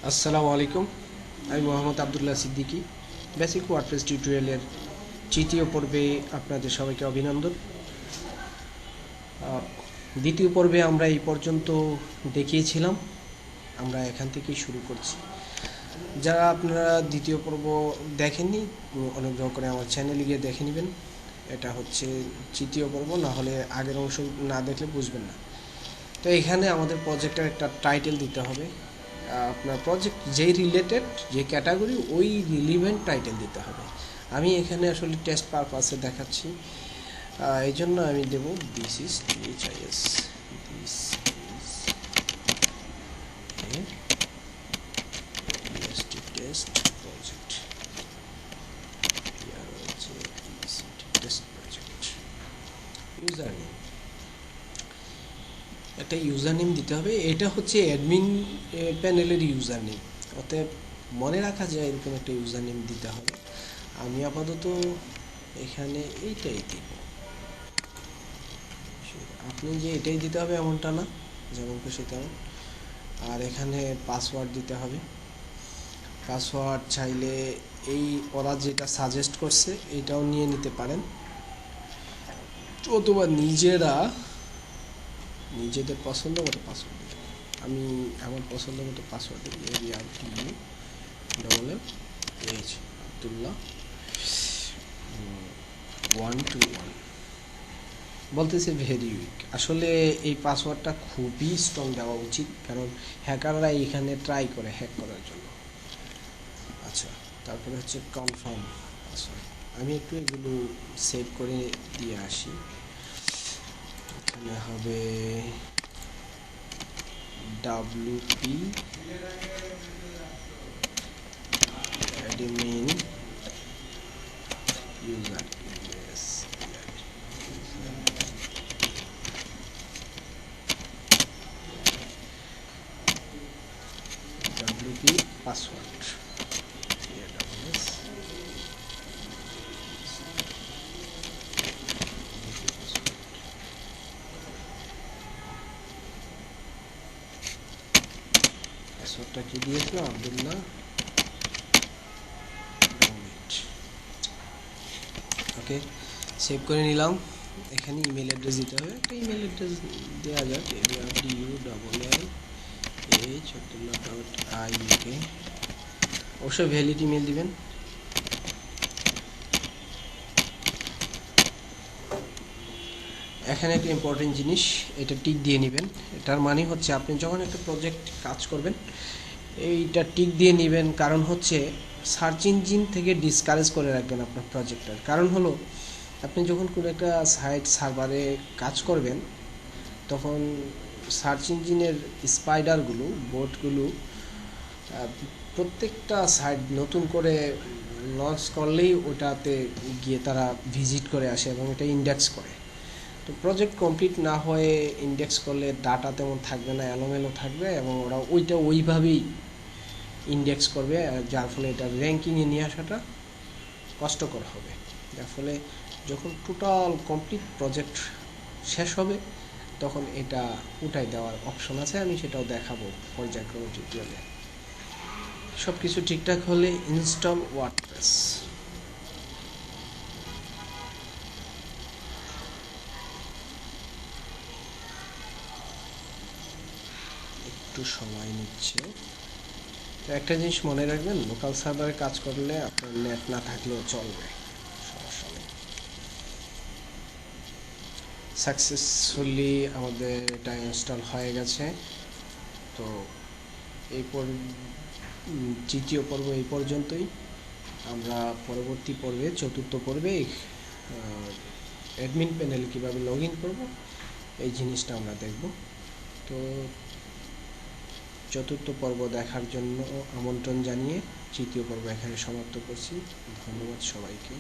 আসসালামু আলাইকুম। আমি মোহাম্মদ আবদুল্লাহ সিদ্দিকী। বেসিক ওয়ার্ডপ্রেস টিউটোরিয়ালের তৃতীয় পর্বে আপনাদের সবাইকে অভিনন্দন। দ্বিতীয় পর্বে আমরা এই পর্যন্ত দেখিয়েছিলাম, আমরা এখান থেকেই শুরু করছি। যারা আপনারা দ্বিতীয় পর্ব দেখেননি, অনুগ্রহ করে আমার চ্যানেলে গিয়ে দেখে নেবেন। এটা হচ্ছে তৃতীয় পর্ব, না হলে আগের অংশ না দেখলে বুঝবেন না। তো এখানে আমাদের প্রজেক্টের একটা টাইটেল দিতে হবে। আপনার প্রজেক্ট যেই রিলেটেড, যে ক্যাটাগরি, ওই রিলিভেন্ট টাইটেল দিতে হবে। আমি এখানে আসলে টেস্ট পারপাসে দেখাচ্ছি, এই জন্য আমি দেব this is THIS, this is test project, test project. User name, একটা ইউজার নেম দিতে হবে। এটা হচ্ছে অ্যাডমিন প্যানেলের ইউজার নেম, অতএব মনে রাখা যায় এরকম একটা ইউজার নেম দিতে হবে। আমি আপাতত এখানে এইটাই দিব। আপনি যে এটাই দিতে হবে এমনটা না, যেমন খুশি তেমন। আর এখানে পাসওয়ার্ড দিতে হবে। পাসওয়ার্ড চাইলে এই ওরা যেটা সাজেস্ট করছে এটাও নিয়ে নিতে পারেন, অথবা নিজেদের পছন্দ মতো পাসওয়ার্ড দিতে পারেন। আমি আমার পছন্দ মতো পাসওয়ার্ড দিই, ABRTU আবদুল্লাহ 121। বলতেছে ভেরি উইক। আসলে এই পাসওয়ার্ডটা খুবই স্ট্রং দেওয়া উচিত, কারণ হ্যাকাররা এখানে ট্রাই করে হ্যাক করার জন্য। আচ্ছা, তারপরে হচ্ছে কনফার্ম পাসওয়ার্ড। আমি একটু এগুলো সেভ করে দিয়ে আসি। এখানে হবে WP admin user WP password. পাসওয়ার্ডটা কি দিয়েছিলাম? আবদুল্লাহ। ওকে, সেভ করে নিলাম। এখানে ইমেল অ্যাড্রেস দিতে হবে। একটা ইমেল অ্যাড্রেস দেওয়া যাক, ABRDU@abdullah.iuk। অবশ্যই ভ্যালিড ইমেল দিবেন। এখানে একটা ইম্পর্টেন্ট জিনিস, এটা টিক দিয়ে নেবেন। এটার মানে হচ্ছে আপনি যখন একটা প্রজেক্ট কাজ করবেন, এইটা টিক দিয়ে নেবেন। কারণ হচ্ছে সার্চ ইঞ্জিন থেকে ডিসকারেজ করে রাখবেন আপনার প্রজেক্টটার। কারণ হলো, আপনি যখন কোনো একটা সাইট সার্ভারে কাজ করবেন, তখন সার্চ ইঞ্জিনের স্পাইডারগুলো, বোটগুলো প্রত্যেকটা সাইট নতুন করে লঞ্চ করলেই ওটাতে গিয়ে তারা ভিজিট করে আসে এবং এটা ইন্ডেক্স করে। তো প্রজেক্ট কমপ্লিট না হয়ে ইন্ডেক্স করলে ডাটা তেমন থাকবে না, এলোমেলো থাকবে, এবং ওরা ওইভাবেই ইন্ডেক্স করবে, যার ফলে এটা র্যাঙ্কিংয়ে নিয়ে আসাটা কষ্টকর হবে। যার ফলে যখন টোটাল কমপ্লিট প্রজেক্ট শেষ হবে, তখন এটা উঠাই দেওয়ার অপশন আছে, আমি সেটাও দেখাবো পর্যায়ক্রমে টিউটোরিয়ালে। সব কিছু ঠিকঠাক হলে ইনস্টল ওয়ার্ডপ্রেস। একটু সময় নিচ্ছে। তো একটা জিনিস মনে রাখবেন, লোকাল সার্ভারে কাজ করলে আপনার নেট না থাকলেও চলবে, সমস্যা নেই। সাকসেসফুলি আমাদের এটা ইনস্টল হয়ে গেছে। তো এই তৃতীয় পর্ব এই পর্যন্তই। আমরা পরবর্তী পর্বে, চতুর্থ পর্বে, অ্যাডমিন প্যানেলে কীভাবে লগ ইন করবো এই জিনিসটা আমরা দেখব। তো চতুর্থ পর্ব দেখার জন্য আমন্ত্রণ জানিয়ে তৃতীয় পর্ব এখানে সমাপ্ত করছি। ধন্যবাদ সবাইকে।